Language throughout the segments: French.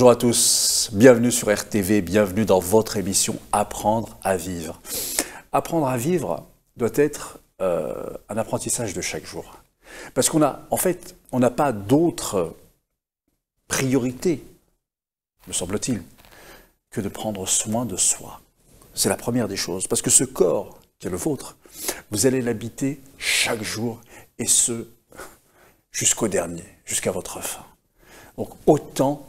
Bonjour à tous, bienvenue sur RTV, bienvenue dans votre émission Apprendre à vivre. Apprendre à vivre doit être un apprentissage de chaque jour. Parce qu'on a, en fait, on n'a pas d'autre priorité, me semble-t-il, que de prendre soin de soi. C'est la première des choses. Parce que ce corps qui est le vôtre, vous allez l'habiter chaque jour et ce, jusqu'au dernier, jusqu'à votre fin. Donc autant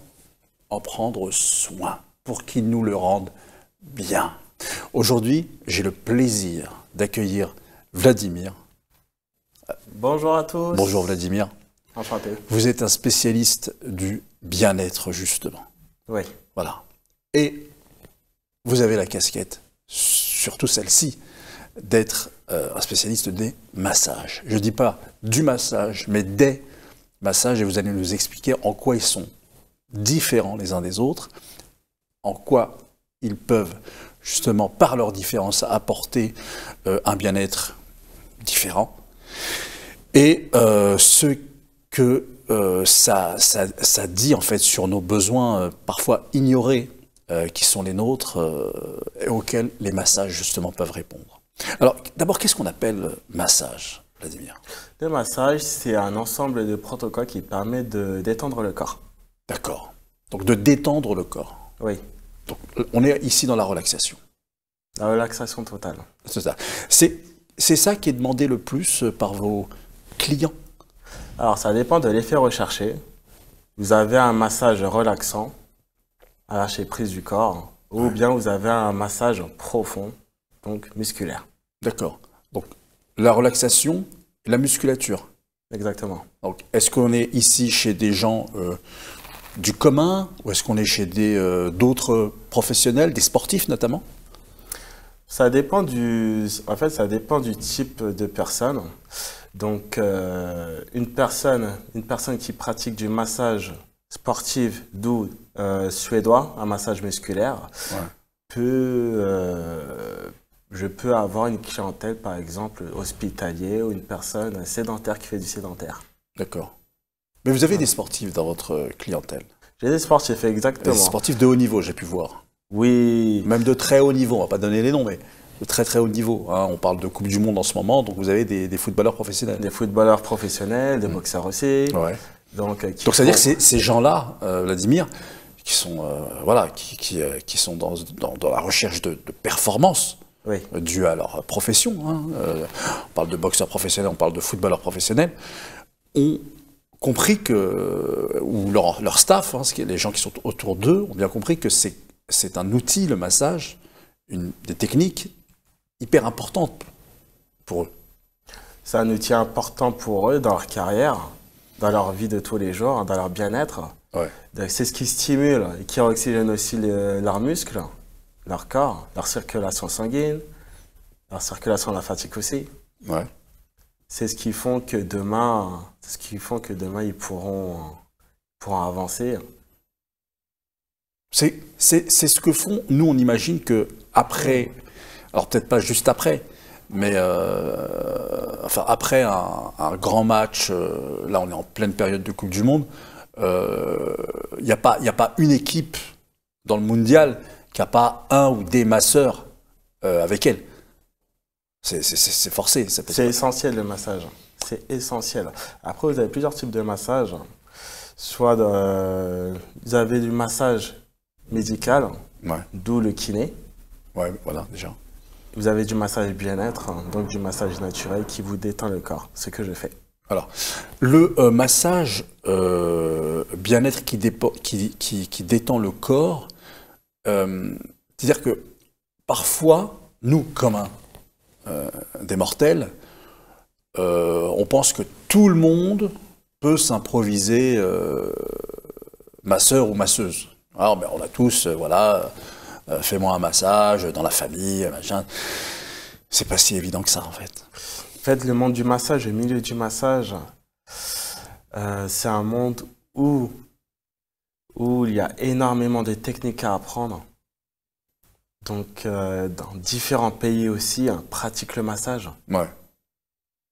en prendre soin pour qu'il nous le rende bien. Aujourd'hui, j'ai le plaisir d'accueillir Vladimir. Bonjour à tous. Bonjour Vladimir. Enchanté. Vous êtes un spécialiste du bien-être, justement. Oui. Voilà. Et vous avez la casquette, surtout celle-ci, d'être un spécialiste des massages. Je ne dis pas du massage, mais des massages, et vous allez nous expliquer en quoi ils sont différents les uns des autres, en quoi ils peuvent, justement, par leur différence, apporter un bien-être différent, et ce que ça dit, en fait, sur nos besoins parfois ignorés, qui sont les nôtres, et auxquels les massages, justement, peuvent répondre. Alors, d'abord, qu'est-ce qu'on appelle massage, Vladimir? Le massage, c'est un ensemble de protocoles qui permet de détendre le corps. D'accord. Donc, de détendre le corps. Oui. Donc, on est ici dans la relaxation. La relaxation totale. C'est ça. C'est ça qui est demandé le plus par vos clients? Alors, ça dépend de l'effet recherché. Vous avez un massage relaxant, à lâcher prise du corps, ou bien vous avez un massage profond, donc musculaire. D'accord. Donc, la relaxation et la musculature. Exactement. Donc, est-ce qu'on est ici chez des gens du commun, ou est-ce qu'on est chez d'autres professionnels, des sportifs notamment? Ça dépend en fait, ça dépend du type de personne. Donc, une personne qui pratique du massage sportif, d'où suédois, un massage musculaire, je peux avoir une clientèle, par exemple, hospitalier ou une personne sédentaire qui fait du sédentaire. D'accord. Mais vous avez des sportifs dans votre clientèle? J'ai des sportifs, exactement. Des sportifs de haut niveau, j'ai pu voir. Oui. Même de très haut niveau, on ne va pas donner les noms, mais de très très haut niveau. Hein. On parle de Coupe du Monde en ce moment, donc vous avez des footballeurs professionnels. Des footballeurs professionnels, des boxeurs aussi. Ouais. Donc c'est-à-dire que ces gens-là, Vladimir, qui sont, qui sont dans la recherche de performance, oui, due à leur profession, hein. On parle de boxeurs professionnels, on parle de footballeurs professionnels, ont compris que, ou leur staff, hein, les gens qui sont autour d'eux, ont bien compris que c'est un outil, le massage, des techniques hyper importantes pour eux. C'est un outil important pour eux dans leur carrière, dans leur vie de tous les jours, dans leur bien-être. Ouais. C'est ce qui stimule et qui oxygène aussi leurs muscles, leur corps, leur circulation sanguine, leur circulation lymphatique aussi. Ouais. C'est ce qui font que demain, ils pourront avancer. C'est ce que font, nous on imagine que après, alors peut-être pas juste après, mais enfin après un grand match, là on est en pleine période de Coupe du Monde, il n'y a pas une équipe dans le mondial qui n'a pas un ou des masseurs avec elle. C'est forcé. C'est essentiel le massage, c'est essentiel. Après vous avez plusieurs types de massages, soit vous avez du massage médical, ouais, d'où le kiné. Ouais, voilà déjà. Vous avez du massage bien-être, donc du massage naturel qui vous détend le corps, ce que je fais. Alors, le massage bien-être qui détend le corps, c'est-à-dire que parfois, nous, comme des mortels, on pense que tout le monde peut s'improviser masseur ou masseuse. Alors, ben, on a tous, voilà, fais-moi un massage dans la famille, machin. C'est pas si évident que ça, en fait. En fait, le monde du massage, le milieu du massage, c'est un monde où il y a énormément de techniques à apprendre. Donc, dans différents pays aussi, on pratique le massage. Ouais.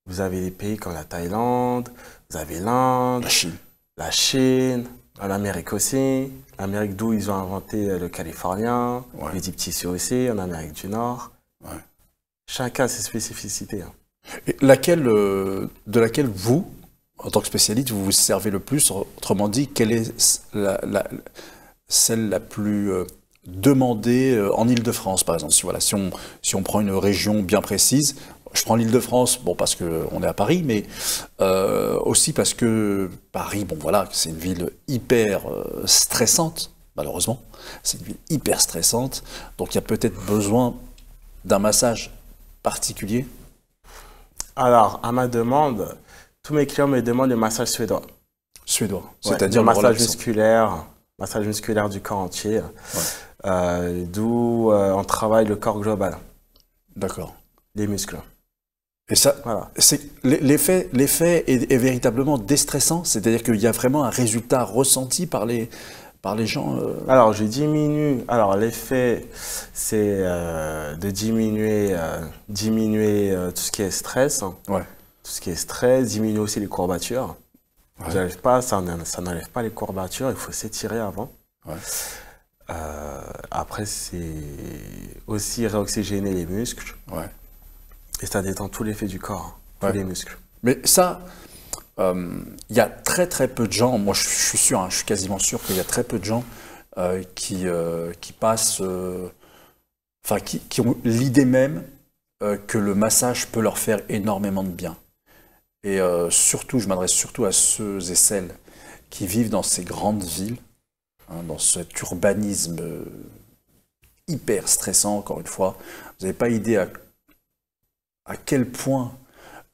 Vous avez des pays comme la Thaïlande, vous avez l'Inde, La Chine. la Chine, En Amérique aussi. L'Amérique d'où ils ont inventé le californien, Ouais. les deep tissus aussi, en Amérique du Nord. Ouais. Chacun a ses spécificités. Hein. Et de laquelle vous, en tant que spécialiste, vous vous servez le plus? Autrement dit, quelle est celle la plus demandée en Île-de-France, par exemple? Voilà, si on prend une région bien précise, je prends l'Île-de-France, bon, parce qu'on est à Paris, mais aussi parce que Paris, bon voilà, c'est une ville hyper stressante, malheureusement. C'est une ville hyper stressante, donc il y a peut-être besoin d'un massage particulier. Alors, à ma demande, tous mes clients me demandent le massage suédois. Suédois, Ouais, c'est-à-dire le le massage relaxant. massage musculaire du corps entier, Ouais, d'où on travaille le corps global, d'accord. les muscles. Et ça, Voilà. l'effet est véritablement déstressant, c'est-à-dire qu'il y a vraiment un résultat ressenti par les gens. Alors, je diminue. Alors, l'effet, c'est de diminuer tout ce qui est stress, hein. Ouais, Tout ce qui est stress, diminuer aussi les courbatures. ouais, Ça n'enlève pas les courbatures, il faut s'étirer avant. ouais. Après, c'est aussi réoxygéner les muscles Ouais. et ça détend tout l'effet du corps, tous Ouais. les muscles. Mais ça, il y a très très peu de gens, moi je suis sûr, hein, je suis quasiment sûr qu'il y a très peu de gens qui passent, enfin qui ont l'idée même que le massage peut leur faire énormément de bien. Et surtout, je m'adresse surtout à ceux et celles qui vivent dans ces grandes villes, hein, dans cet urbanisme hyper stressant, encore une fois. Vous n'avez pas idée à quel point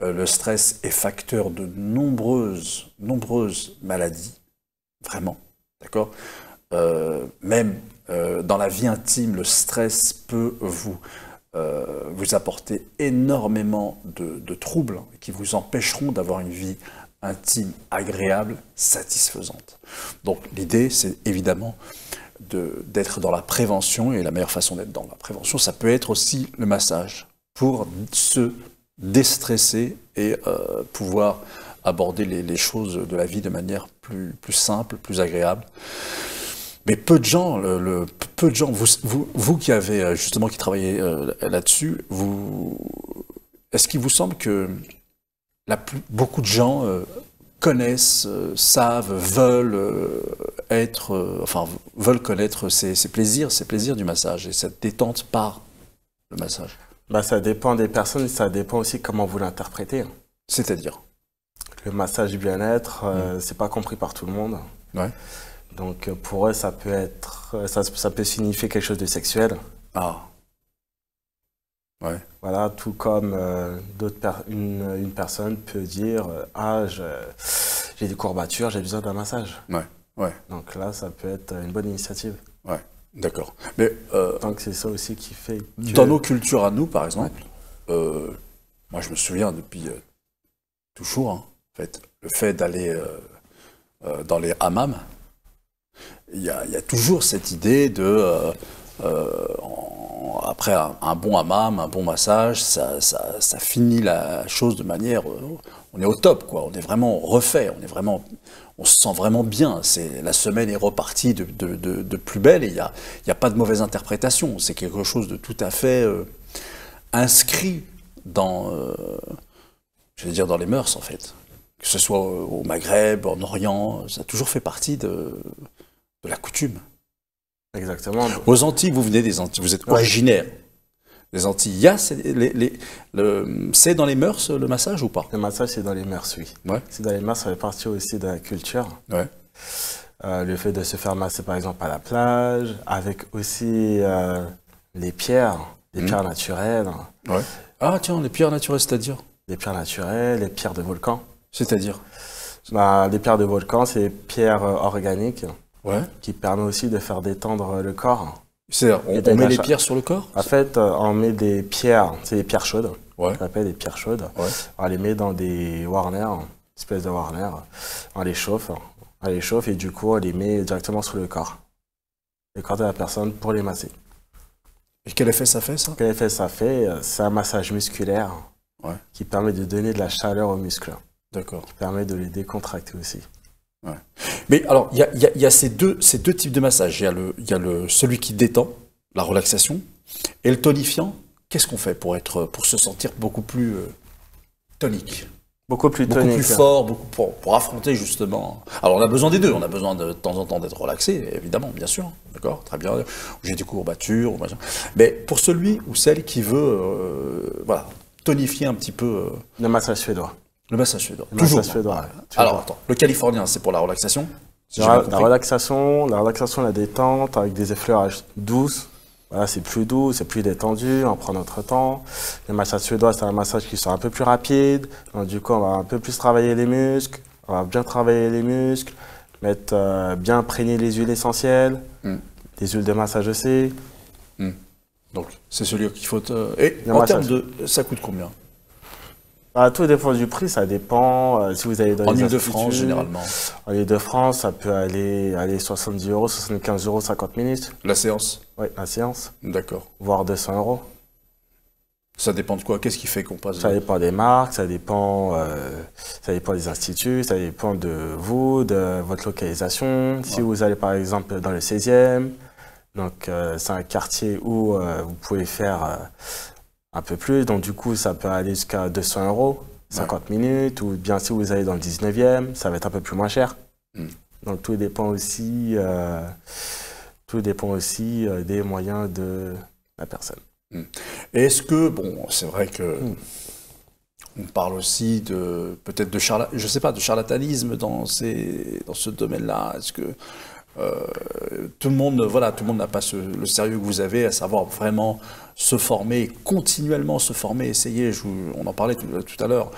le stress est facteur de nombreuses maladies, vraiment, d'accord? Même dans la vie intime, le stress peut vous apporter énormément de troubles, hein, qui vous empêcheront d'avoir une vie intime agréable, satisfaisante. Donc l'idée, c'est évidemment d'être dans la prévention, et la meilleure façon d'être dans la prévention, ça peut être aussi le massage, pour se déstresser et pouvoir aborder les choses de la vie de manière plus simple, plus agréable. Mais peu de gens, peu de gens, vous qui avez justement qui travaillez là-dessus, est-ce qu'il vous semble que beaucoup de gens connaissent, savent, veulent veulent connaître ces plaisirs du massage et cette détente par le massage? Bah, ça dépend des personnes, ça dépend aussi comment vous l'interprétez. C'est-à-dire? Le massage du bien-être, c'est pas compris par tout le monde. Ouais. Donc pour eux, ça peut être, ça peut signifier quelque chose de sexuel. Ah. Ouais. Voilà, tout comme une personne peut dire j'ai des courbatures, j'ai besoin d'un massage. Ouais. Ouais. Donc là, ça peut être une bonne initiative. Ouais. D'accord. Mais Donc c'est ça aussi qui fait que... dans nos cultures à nous, par exemple, moi je me souviens depuis toujours, hein, en fait, le fait d'aller dans les hammams, il y a toujours cette idée de après un bon hammam, un bon massage, ça finit la chose de manière, on est au top, quoi. On est vraiment refait, on se sent vraiment bien. La semaine est repartie de plus belle, et il y a pas de mauvaise interprétation. C'est quelque chose de tout à fait inscrit dans, j'allais dire, dans les mœurs, en fait. Que ce soit au Maghreb, en Orient, ça a toujours fait partie de la coutume. Exactement. Aux Antilles, vous venez des Antilles, vous êtes originaire des Antilles. C'est dans les mœurs le massage ou pas? Le massage, c'est dans les mœurs, oui. Ouais. C'est dans les mœurs, ça fait partie aussi de la culture. Ouais. Le fait de se faire masser, par exemple, à la plage, avec aussi les pierres naturelles. Ouais. Ah tiens, les pierres naturelles, c'est-à-dire? Les pierres naturelles, les pierres de volcan. C'est-à-dire? Bah, les pierres de volcan, c'est des pierres organiques Ouais. qui permettent aussi de faire détendre le corps. C'est-à-dire, on met les pierres sur le corps? En fait, on met des pierres, c'est des pierres chaudes. Ouais. On appelle des pierres chaudes. Ouais. On les met dans des warners, espèce de warner. On les chauffe et du coup, on les met directement sur le corps de la personne pour les masser. Et quel effet ça fait, ça? Quel effet ça fait? C'est un massage musculaire Ouais. qui permet de donner de la chaleur aux muscles, D'accord. qui permet de les décontracter aussi. Ouais. Mais alors, il y a ces deux types de massages. Il y a celui qui détend, la relaxation, et le tonifiant. Qu'est-ce qu'on fait pour se sentir beaucoup plus tonique? Beaucoup plus Beaucoup tonique. plus fort, pour affronter justement. Alors on a besoin des deux, on a besoin de temps en temps d'être relaxé, évidemment, bien sûr, d'accord, très bien. J'ai des courbatures, machin. Mais pour celui ou celle qui veut, voilà, tonifier un petit peu. Le massage suédois. Le massage suédois. Le Toujours. massage suédois. Alors attends, le californien, c'est pour la relaxation. Si j'ai La, bien compris. la relaxation, la détente avec des effleurages douces. Voilà, c'est plus doux, c'est plus détendu, on prend notre temps. Le massage suédois, c'est un massage qui sera un peu plus rapide. Donc, du coup, on va un peu plus travailler les muscles. On va bien travailler les muscles, bien imprégner les huiles essentielles, les huiles de massage aussi. Donc c'est celui qu'il faut. Et Le en massage. termes de, ça coûte combien? Bah, tout dépend du prix, ça dépend. Si vous allez dans En les Ile-de-France instituts, généralement. En Ile-de-France, ça peut aller 70 euros, 75 euros, 50 minutes. La séance. Oui, la séance. D'accord. Voire 200 euros. Ça dépend de quoi? Qu'est-ce qui fait qu'on passe? Ça dépend des marques, ça dépend des instituts, ça dépend de vous, de votre localisation. Si vous allez par exemple dans le 16e, donc c'est un quartier où vous pouvez faire un peu plus, donc du coup ça peut aller jusqu'à 200 euros, 50 minutes, ou bien si vous allez dans le 19e, ça va être un peu plus moins cher. Donc tout dépend aussi des moyens de la personne. Et est-ce que, bon, c'est vrai que on parle aussi de peut-être de je sais pas, de charlatanisme dans ce domaine-là. Est-ce que tout le monde n'a pas le sérieux que vous avez, à savoir vraiment se former, continuellement se former, essayer, on en parlait tout à l'heure,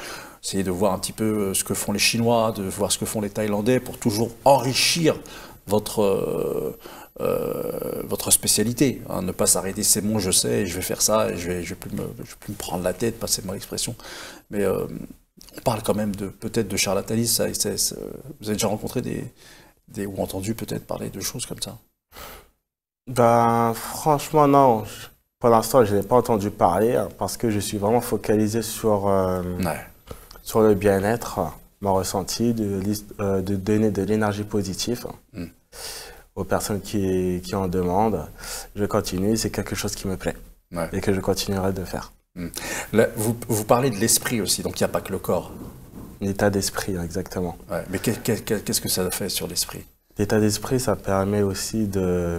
essayer de voir un petit peu ce que font les Chinois, de voir ce que font les Thaïlandais pour toujours enrichir votre spécialité, hein, ne pas s'arrêter, c'est bon, je sais, je vais faire ça, et je vais plus me prendre la tête, passez-moi l'expression. Mais on parle quand même peut-être de charlatanisme. Vous avez déjà rencontré ou entendu peut-être parler de choses comme ça? Ben, franchement, non. Pour l'instant, je n'ai pas entendu parler parce que je suis vraiment focalisé sur le bien-être, mon ressenti, de donner de l'énergie positive aux personnes qui en demandent. Je continue, c'est quelque chose qui me plaît et que je continuerai de faire. Là, vous parlez de l'esprit aussi, donc il n'y a pas que le corps. L'état d'esprit, exactement. Ouais, mais qu'est-ce que ça fait sur l'esprit? L'état d'esprit, ça permet aussi de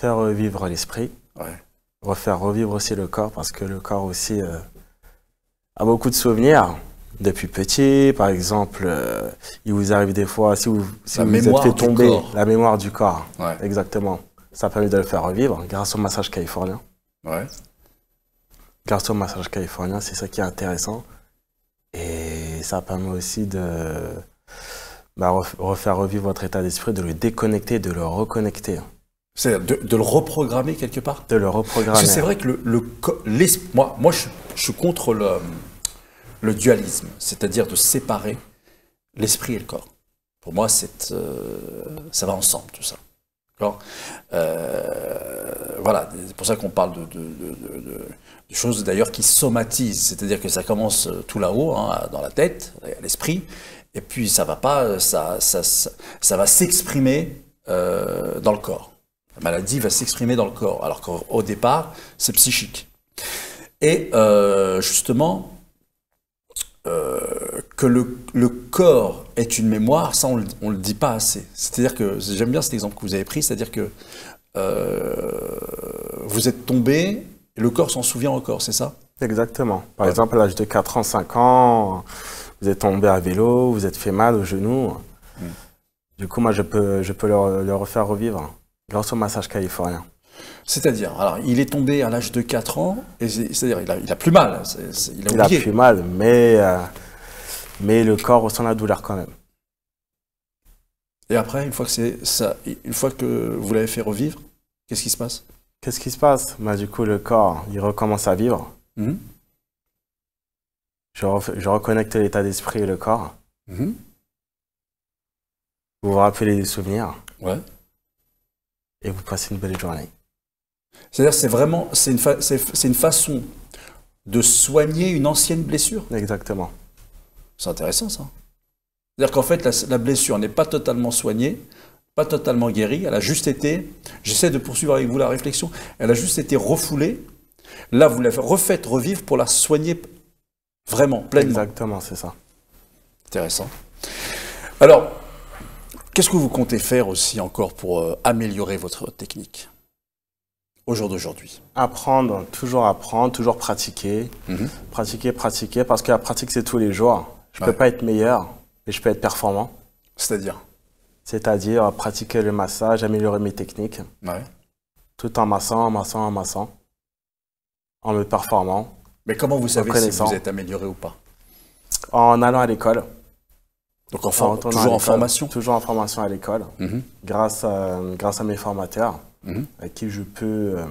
faire revivre l'esprit, refaire revivre aussi le corps, parce que le corps aussi a beaucoup de souvenirs. Depuis petit, par exemple, il vous arrive des fois, si vous êtes fait tomber, la mémoire du corps, exactement. Ça permet de le faire revivre grâce au massage californien. Grâce au massage californien, c'est ça qui est intéressant. Et ça permet aussi de refaire revivre votre état d'esprit, de le déconnecter, de le reconnecter. C'est-à-dire de le reprogrammer quelque part? De le reprogrammer. Parce que c'est vrai que moi je suis contre le dualisme, c'est-à-dire de séparer l'esprit et le corps. Pour moi, ça va ensemble, tout ça. D'accord ? Voilà, c'est pour ça qu'on parle de choses d'ailleurs qui somatisent, c'est-à-dire que ça commence tout là-haut, hein, dans la tête, à l'esprit, et puis ça va pas, ça va s'exprimer dans le corps. La maladie va s'exprimer dans le corps, alors qu'au départ, c'est psychique. Et justement, que le corps est une mémoire, ça on le dit pas assez. C'est-à-dire que, j'aime bien cet exemple que vous avez pris, c'est-à-dire que vous êtes tombé, et le corps s'en souvient encore, c'est ça? Exactement. Par exemple, à l'âge de 4 ans, 5 ans, vous êtes tombé à vélo, vous êtes fait mal au genou. Du coup, moi, je peux le refaire revivre grâce au massage californien. C'est-à-dire, alors, il est tombé à l'âge de 4 ans, c'est-à-dire, il a plus mal, il a oublié. plus mal, mais le corps ressent la douleur quand même. Et après, une fois que vous l'avez fait revivre, qu'est-ce qui se passe? Qu'est-ce qui se passe? Du coup, le corps, il recommence à vivre. Je reconnecte l'état d'esprit et le corps. Vous vous rappelez des souvenirs. Et vous passez une belle journée. C'est-à-dire, c'est une façon de soigner une ancienne blessure. Exactement. C'est intéressant, ça. C'est-à-dire qu'en fait, la blessure n'est pas totalement soignée, pas totalement guérie, elle a juste été, j'essaie de poursuivre avec vous la réflexion, elle a juste été refoulée. Là, vous la refaites revivre pour la soigner vraiment, pleinement. Exactement, c'est ça. Intéressant. Alors, qu'est-ce que vous comptez faire aussi encore pour améliorer votre technique au jour d'aujourd'hui? Apprendre, toujours pratiquer. Pratiquer, parce que la pratique, c'est tous les jours. Je ne peux pas être meilleur, mais je peux être performant. C'est-à-dire? C'est-à-dire pratiquer le massage, améliorer mes techniques, tout en massant, en me performant. Mais comment vous savez si vous êtes amélioré ou pas? En allant à l'école. Donc toujours en formation? Toujours en formation à l'école, grâce à mes formateurs, avec qui je peux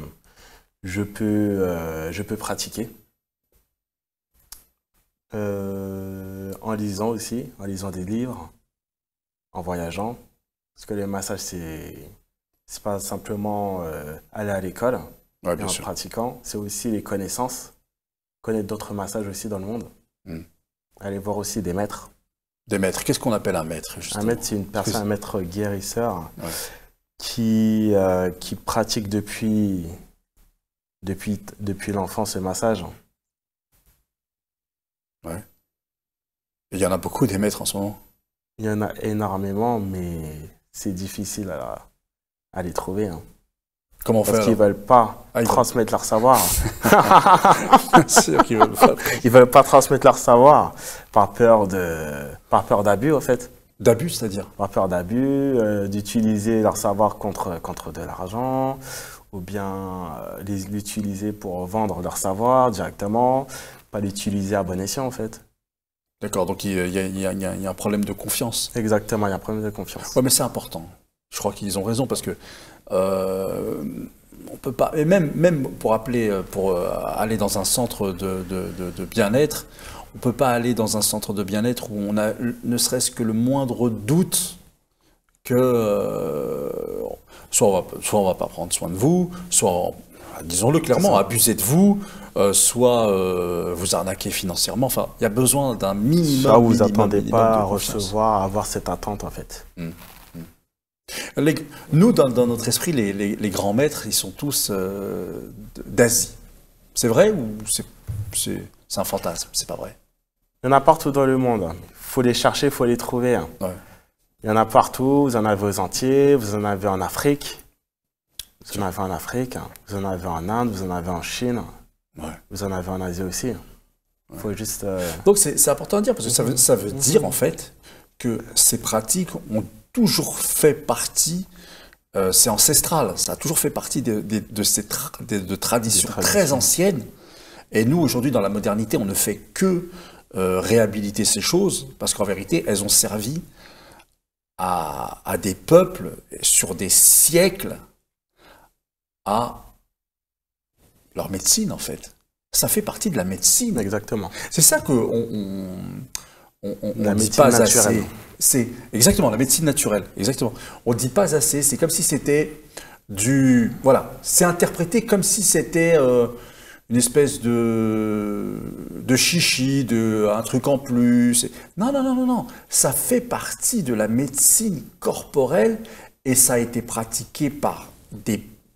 pratiquer. En lisant aussi, en lisant des livres, en voyageant. Parce que le massage, c'est pas simplement aller à l'école et en pratiquant, c'est aussi les connaissances, connaître d'autres massages aussi dans le monde, aller voir aussi des maîtres. Des maîtres, qu'est-ce qu'on appelle un maître justement? Un maître, c'est une personne, un maître guérisseur qui pratique depuis l'enfance le massage. Ouais. Il y en a beaucoup des maîtres en ce moment. Il y en a énormément, mais c'est difficile à les trouver. Comment faire? Parce qu'ils ne veulent pas transmettre leur savoir. Bien sûr qu'ils veulent pas. Ils ne veulent pas transmettre leur savoir par peur d'abus, en fait. D'abus, c'est-à-dire? Par peur d'abus, d'utiliser leur savoir contre de l'argent, ou bien l'utiliser pour vendre leur savoir directement, pas l'utiliser à bon escient, en fait. D'accord, donc il y a un problème de confiance. Exactement, il y a un problème de confiance. Oui, mais c'est important. Je crois qu'ils ont raison parce que on peut pas, et même pour aller dans un centre de bien-être, on peut pas aller dans un centre de bien-être où on a ne serait-ce que le moindre doute que soit on va pas prendre soin de vous, soit, disons-le clairement, abuser de vous, soit vous arnaquer financièrement. Enfin, il y a besoin d'un minimum. Soit vous n'attendez pas à recevoir, à avoir cette attente en fait. Nous, dans notre esprit, les grands maîtres, ils sont tous d'Asie. C'est vrai ou c'est un fantasme? C'est pas vrai? Il y en a partout dans le monde. Il faut les chercher, il faut les trouver. Ouais. Il y en a partout. Vous en avez aux Antilles, vous en avez en Afrique. Vous en avez en Afrique, vous en avez en Inde, vous en avez en Chine. Vous en avez en Asie aussi. Il faut juste... Donc c'est important à dire, parce que ça veut dire en fait que ces pratiques ont toujours fait partie, c'est ancestral, ça a toujours fait partie de traditions très anciennes. Et nous, aujourd'hui, dans la modernité, on ne fait que réhabiliter ces choses, parce qu'en vérité, elles ont servi à des peuples, sur des siècles, à leur médecine, en fait. Ça fait partie de la médecine. Exactement. C'est ça qu'on la dit médecine pas naturelle. assez. C'est exactement la médecine naturelle. Exactement. On dit pas assez. C'est comme si c'était voilà. C'est interprété comme si c'était une espèce de chichi, un truc en plus. Non. Ça fait partie de la médecine corporelle et ça a été pratiqué par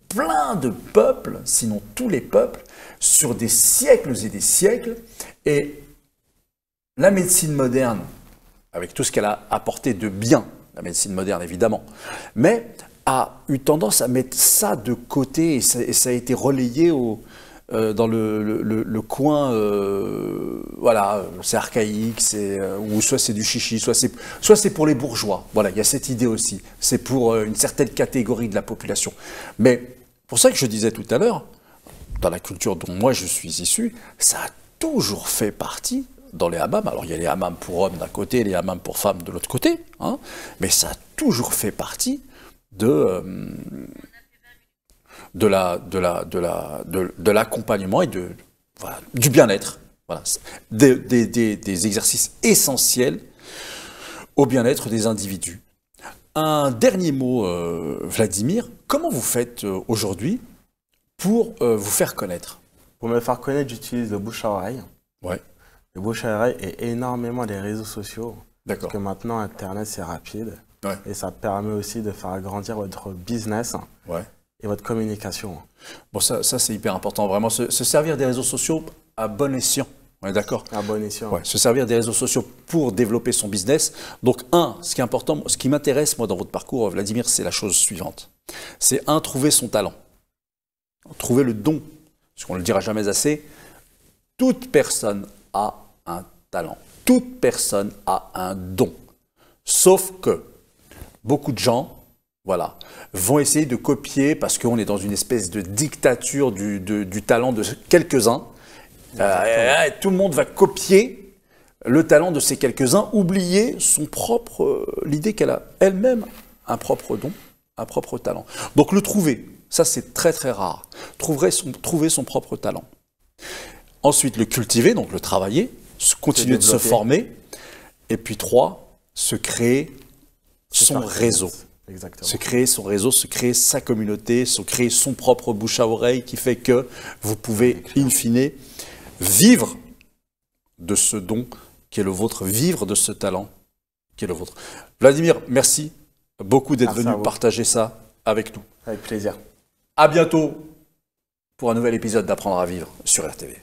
plein de peuples, sinon tous les peuples, sur des siècles et des siècles. Et la médecine moderne, avec tout ce qu'elle a apporté de bien, la médecine moderne évidemment, mais a eu tendance à mettre ça de côté et ça a été relayé dans le coin, voilà, c'est archaïque, ou soit c'est du chichi, soit c'est pour les bourgeois. Voilà, il y a cette idée aussi. C'est pour une certaine catégorie de la population. Mais pour ça que je disais tout à l'heure, dans la culture dont moi je suis issu, ça a toujours fait partie dans les hammams. Alors il y a les hammams pour hommes d'un côté et les hammams pour femmes de l'autre côté, hein, mais ça a toujours fait partie de l'accompagnement et voilà, du bien-être. Voilà, des exercices essentiels au bien-être des individus. Un dernier mot, Vladimir, comment vous faites aujourd'hui pour vous faire connaître? Pour me faire connaître, j'utilise le bouche à oreille. Ouais. Le bouche à oreille et énormément les réseaux sociaux. D'accord. Parce que maintenant, Internet, c'est rapide. Ouais. Et ça permet aussi de faire grandir votre business Ouais. et votre communication. Bon, ça c'est hyper important. Vraiment, se servir des réseaux sociaux à bon escient. On est d'accord? À bon escient. Ouais, se servir des réseaux sociaux pour développer son business. Donc, ce qui est important, ce qui m'intéresse, moi, dans votre parcours, Vladimir, c'est la chose suivante. C'est trouver son talent. Trouver le don. Parce qu'on ne le dira jamais assez. Toute personne a un talent. Toute personne a un don. Sauf que beaucoup de gens, voilà, vont essayer de copier parce qu'on est dans une espèce de dictature du talent de quelques-uns. Tout le monde va copier le talent de ces quelques-uns, oublier l'idée qu'elle a elle-même un propre don, un propre talent. Donc le trouver, ça c'est très très rare. Trouver son propre talent. Ensuite le cultiver, donc le travailler, continuer de se former. Et puis 3, se créer son réseau. Exactement. Se créer son réseau, se créer sa communauté, se créer son propre bouche à oreille qui fait que vous pouvez, in fine, vivre de ce don qui est le vôtre, vivre de ce talent qui est le vôtre. Vladimir, merci beaucoup d'être venu partager ça avec nous. Avec plaisir. À bientôt pour un nouvel épisode d'Apprendre à vivre sur RTV.